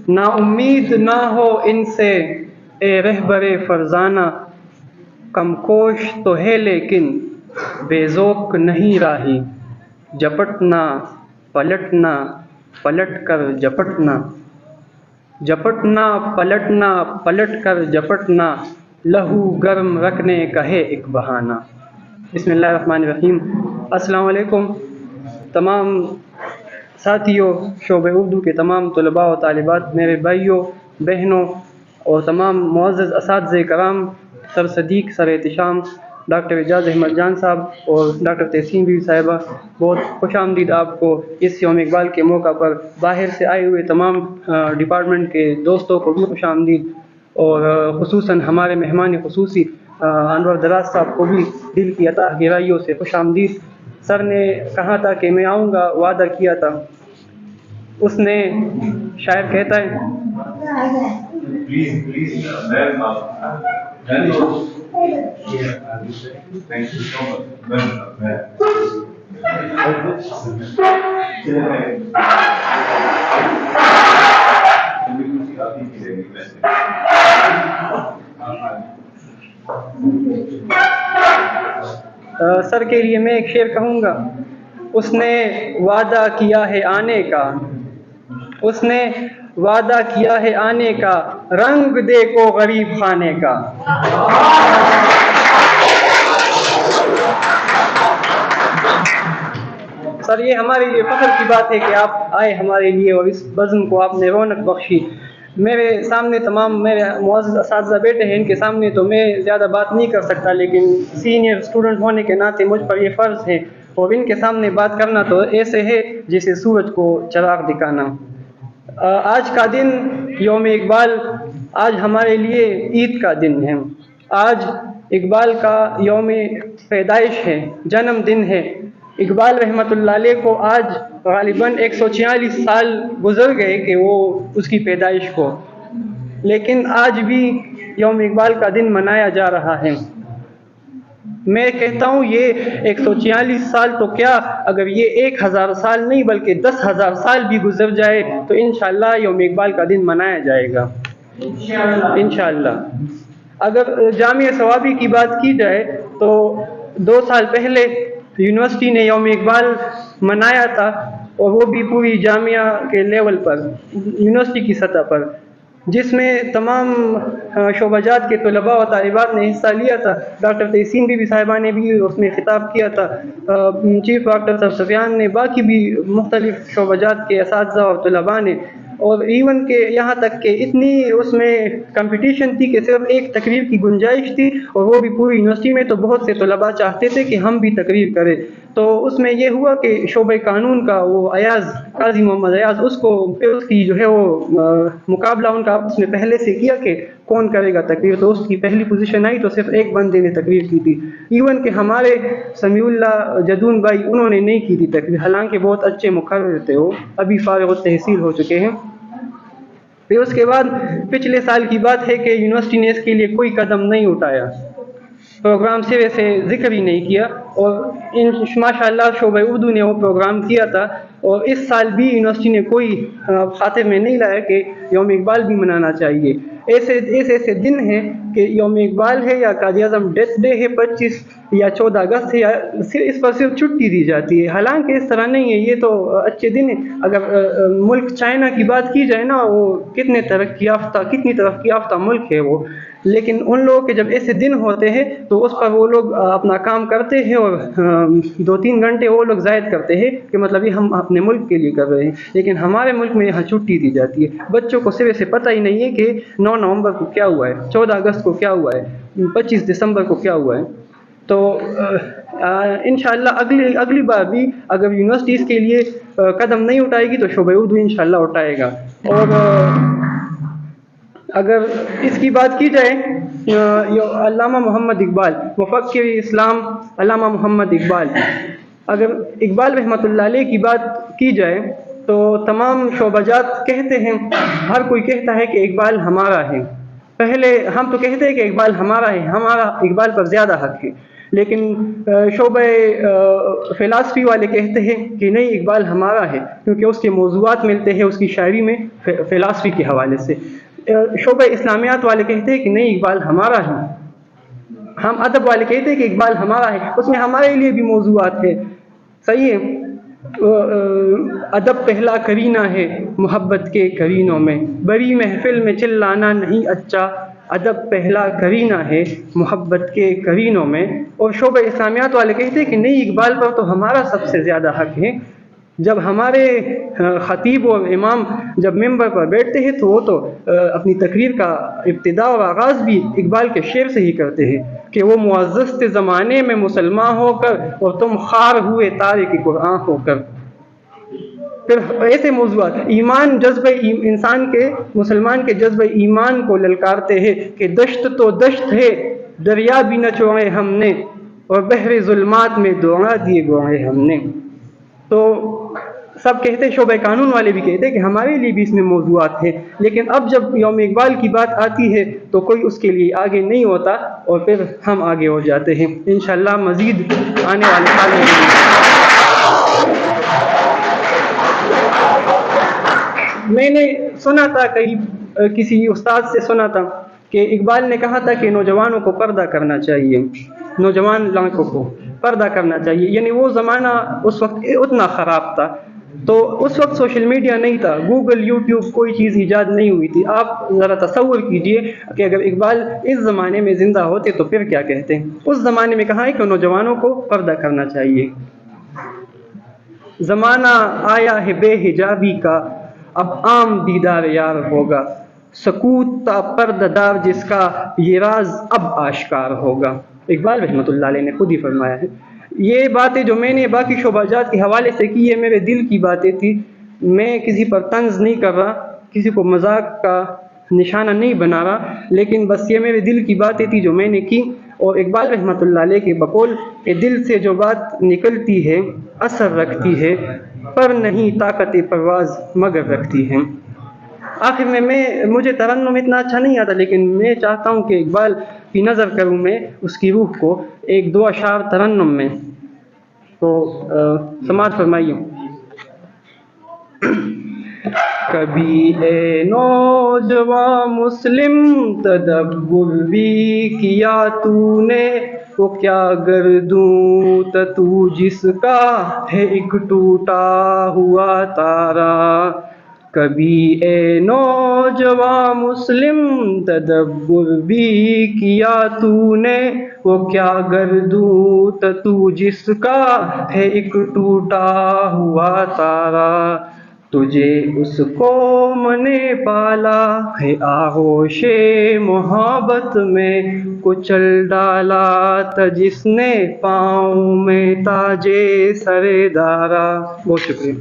نا امید نہ ہو ان سے اے رہبر فرزانہ، کم کوش تو ہے لیکن بے ذوق نہیں راہی، جپٹنا پلٹنا پلٹ کر جپٹنا، جپٹنا پلٹنا پلٹ کر جپٹنا، لہو گرم رکھنے کا ہے ایک بہانہ۔ بسم اللہ الرحمن الرحیم۔ السلام علیکم تمام ساتھیوں، شعبہ اردو کے تمام طلباء و طالبات، میرے بھائیوں بہنوں اور تمام معزز اساتذہ کرام، سر صدیق، سر احتشام ڈاکٹر اعجاز احمد جان صاحب اور ڈاکٹر تحسین بی صاحبہ، بہت خوش آمدید آپ کو اس یوم اقبال کے موقع پر۔ باہر سے آئے ہوئے تمام ڈپارٹمنٹ کے دوستوں کو بھی خوش آمدید، اور خصوصاً ہمارے مہمان خصوصی انور دراز صاحب کو بھی دل کی عطا گہرائیوں سے خوش آمدید۔ سر نے کہا تھا کہ میں آؤں گا، وعدہ کیا تھا۔ اس نے، شاعر کہتا ہے سر کے لیے میں ایک شعر کہوں گا۔ اس نے وعدہ کیا ہے آنے کا، اس نے وعدہ کیا ہے آنے کا، رنگ دیکھو غریب خانے کا۔ سر یہ ہمارے لیے فخر کی بات ہے کہ آپ آئے ہمارے لیے اور اس بزم کو آپ نے رونق بخشی۔ میرے سامنے تمام میرے معزز اساتذہ بیٹھے ہیں، ان کے سامنے تو میں زیادہ بات نہیں کر سکتا، لیکن سینئر اسٹوڈنٹ ہونے کے ناطے مجھ پر یہ فرض ہے، اور ان کے سامنے بات کرنا تو ایسے ہے جیسے سورج کو چراغ دکھانا۔ آج کا دن یوم اقبال، آج ہمارے لیے عید کا دن ہے۔ آج اقبال کا یوم پیدائش ہے، جنم دن ہے۔ اقبال رحمۃ اللہ علیہ کو آج غالباً 146 سال گزر گئے کہ وہ اس کی پیدائش کو، لیکن آج بھی یوم اقبال کا دن منایا جا رہا ہے۔ میں کہتا ہوں یہ 146 سال تو کیا، اگر یہ 1000 سال نہیں بلکہ 10,000 سال بھی گزر جائے تو انشاءاللہ یوم اقبال کا دن منایا جائے گا انشاءاللہ۔ اگر جامعہ ثوابی کی بات کی جائے تو 2 سال پہلے یونیورسٹی نے یوم اقبال منایا تھا، اور وہ بھی پوری جامعہ کے لیول پر، یونیورسٹی کی سطح پر، جس میں تمام شعبہ جات کے طلباء و طالبات نے حصہ لیا تھا۔ ڈاکٹر تحسین بی صاحبہ نے بھی اس میں خطاب کیا تھا، چیف ڈاکٹر سر سفیان نے، باقی بھی مختلف شعبہ جات کے اساتذہ اور طلباء نے، اور ایون کہ یہاں تک کہ اتنی اس میں کمپٹیشن تھی کہ صرف ایک تقریر کی گنجائش تھی، اور وہ بھی پوری یونیورسٹی میں، تو بہت سے طلباء چاہتے تھے کہ ہم بھی تقریر کریں۔ تو اس میں یہ ہوا کہ شعبہ قانون کا وہ ایاز، قاضی محمد ایاز، اس کی جو ہے وہ مقابلہ ان کا آپس میں پہلے سے کیا کہ کون کرے گا تقریر، تو اس کی پہلی پوزیشن آئی تو صرف ایک بندے نے تقریر کی تھی۔ ایون کہ ہمارے سمیع اللہ جدون بھائی، انہوں نے نہیں کی تھی تقریر، حالانکہ بہت اچھے مقرر تھے، وہ ابھی فارغ التحصیل ہو چکے ہیں۔ پھر اس کے بعد پچھلے سال کی بات ہے کہ یونیورسٹی نے اس کے لیے کوئی قدم نہیں اٹھایا، پروگرام سرے سے ذکر ہی نہیں کیا، اور ماشاء اللہ شعبہ اردو نے وہ پروگرام کیا تھا، اور اس سال بھی یونیورسٹی نے کوئی خاطر میں نہیں لایا کہ یوم اقبال بھی منانا چاہیے۔ ایسے دن ہیں کہ یوم اقبال ہے یا قائد اعظم ڈیتھ ڈے ہے 25 یا 14 اگست ہے، یا اس پر صرف چھٹی دی جاتی ہے، حالانکہ اس طرح نہیں ہے، یہ تو اچھے دن ہیں۔ اگر ملک چائنا کی بات کی جائے نا، وہ کتنی ترقی یافتہ ملک ہے وہ، لیکن ان لوگوں کے جب ایسے دن ہوتے ہیں تو اس پر وہ لوگ اپنا کام کرتے ہیں، اور 2-3 گھنٹے وہ لوگ زائد کرتے ہیں کہ مطلب یہ ہم اپنے ملک کے لیے کر رہے ہیں، لیکن ہمارے ملک میں یہاں چھٹی دی جاتی ہے۔ بچوں کو صرف سے پتہ ہی نہیں ہے کہ 9 نومبر کو کیا ہوا ہے، 14 اگست کو کیا ہوا ہے، 25 دسمبر کو کیا ہوا ہے۔ تو انشاءاللہ اگلی بار بھی اگر یونیورسٹی اس کے لیے قدم نہیں اٹھائے گی تو شعبہ اردو انشاءاللہ اٹھائے گا۔ اور اگر اس کی بات کی جائے، علامہ محمد اقبال، مفکر اسلام علامہ محمد اقبال، اگر اقبال رحمۃ اللہ علیہ کی بات کی جائے تو تمام شعبہ جات کہتے ہیں، ہر کوئی کہتا ہے کہ اقبال ہمارا ہے۔ پہلے ہم تو کہتے ہیں کہ اقبال ہمارا ہے، ہمارا اقبال پر زیادہ حق ہے، لیکن شعبہ فلاسفی والے کہتے ہیں کہ نہیں، اقبال ہمارا ہے، کیونکہ اس کے موضوعات ملتے ہیں اس کی شاعری میں فلاسفی کے حوالے سے۔ شعبہ اسلامیات والے کہتے ہیں کہ نہیں، اقبال ہمارا ہے۔ ہم ادب والے کہتے ہیں کہ اقبال ہمارا ہے، اس میں ہمارے لیے بھی موضوعات ہیں، صحیح ہے۔ ادب پہلا کرینہ ہے محبت کے کرینوں میں، بڑی محفل میں چلانا نہیں اچھا، ادب پہلا کرینہ ہے محبت کے کرینوں میں۔ اور شعبہ اسلامیات والے کہتے ہیں کہ نہیں، اقبال پر تو ہمارا سب سے زیادہ حق ہے۔ جب ہمارے خطیب و امام جب ممبر پر بیٹھتے ہیں تو وہ تو اپنی تقریر کا ابتدا اور آغاز بھی اقبال کے شعر سے ہی کرتے ہیں کہ وہ معزز تھے زمانے میں مسلمان ہو کر، اور تم خار ہوئے تارک قرآن ہو کر۔ پھر ایسے موضوعات، ایمان جذبہ انسان کے، مسلمان کے جذبہ ایمان کو للکارتے ہیں کہ دشت تو دشت ہے دریا بھی نہ چھوڑے ہم نے، اور بحر ظلمات میں دوڑا دیے گوڑے ہم نے۔ تو سب کہتے ہیں، شعبہ قانون والے بھی کہتے ہیں کہ ہمارے لیے بھی اس میں موضوعات ہیں، لیکن اب جب یوم اقبال کی بات آتی ہے تو کوئی اس کے لیے آگے نہیں ہوتا، اور پھر ہم آگے ہو جاتے ہیں انشاءاللہ مزید آنے والے سال میں نے سنا تھا، کسی استاد سے سنا تھا کہ اقبال نے کہا تھا کہ نوجوانوں کو پردہ کرنا چاہیے، نوجوان لڑکوں کو پردہ کرنا چاہیے، یعنی وہ زمانہ اس وقت اتنا خراب تھا، تو اس وقت سوشل میڈیا نہیں تھا، گوگل یوٹیوب کوئی چیز ایجاد نہیں ہوئی تھی۔ آپ ذرا تصور کیجئے کہ اگر اقبال اس زمانے میں زندہ ہوتے تو پھر کیا کہتے ہیں۔ اس زمانے میں کہا ہے کہ نوجوانوں کو پردہ کرنا چاہیے۔ زمانہ آیا ہے بے حجابی کا، اب عام دیدار یار ہوگا، سکوت تا پردہ دار جس کا یہ راز اب آشکار ہوگا۔ اقبال رحمۃ اللہ علیہ نے خود ہی فرمایا ہے۔ یہ باتیں جو میں نے باقی شعبہ جات کے حوالے سے کی، یہ میرے دل کی باتیں تھی، میں کسی پر طنز نہیں کر رہا، کسی کو مذاق کا نشانہ نہیں بنا رہا، لیکن بس یہ میرے دل کی باتیں تھی جو میں نے کی۔ اور اقبال رحمۃ اللہ علیہ کے بقول کہ دل سے جو بات نکلتی ہے اثر رکھتی ہے، پر نہیں طاقت پرواز مگر رکھتی ہے۔ آخر میں مجھے ترنم اتنا اچھا نہیں آتا، لیکن میں چاہتا ہوں کہ اقبال کی نظر کروں میں اس کی روح کو ایک دو اشعار ترنم میں، تو سماعت فرمائیے۔ کبھی اے نوجوان مسلم تدبر بھی کیا تو نے، وہ کیا گردوں تو جس کا ہے ایک ٹوٹا ہوا تارا۔ کبھی اے نوجوان مسلم تدبر بھی کیا تو نے، وہ کیا گردوں تو جس کا ہے ایک ٹوٹا ہوا تارا۔ تجھے اس قوم نے پالا ہے آغوش محبت میں، کچل ڈالا تھا جس نے پاؤں میں تاج سر دارا۔ بہت شکریہ۔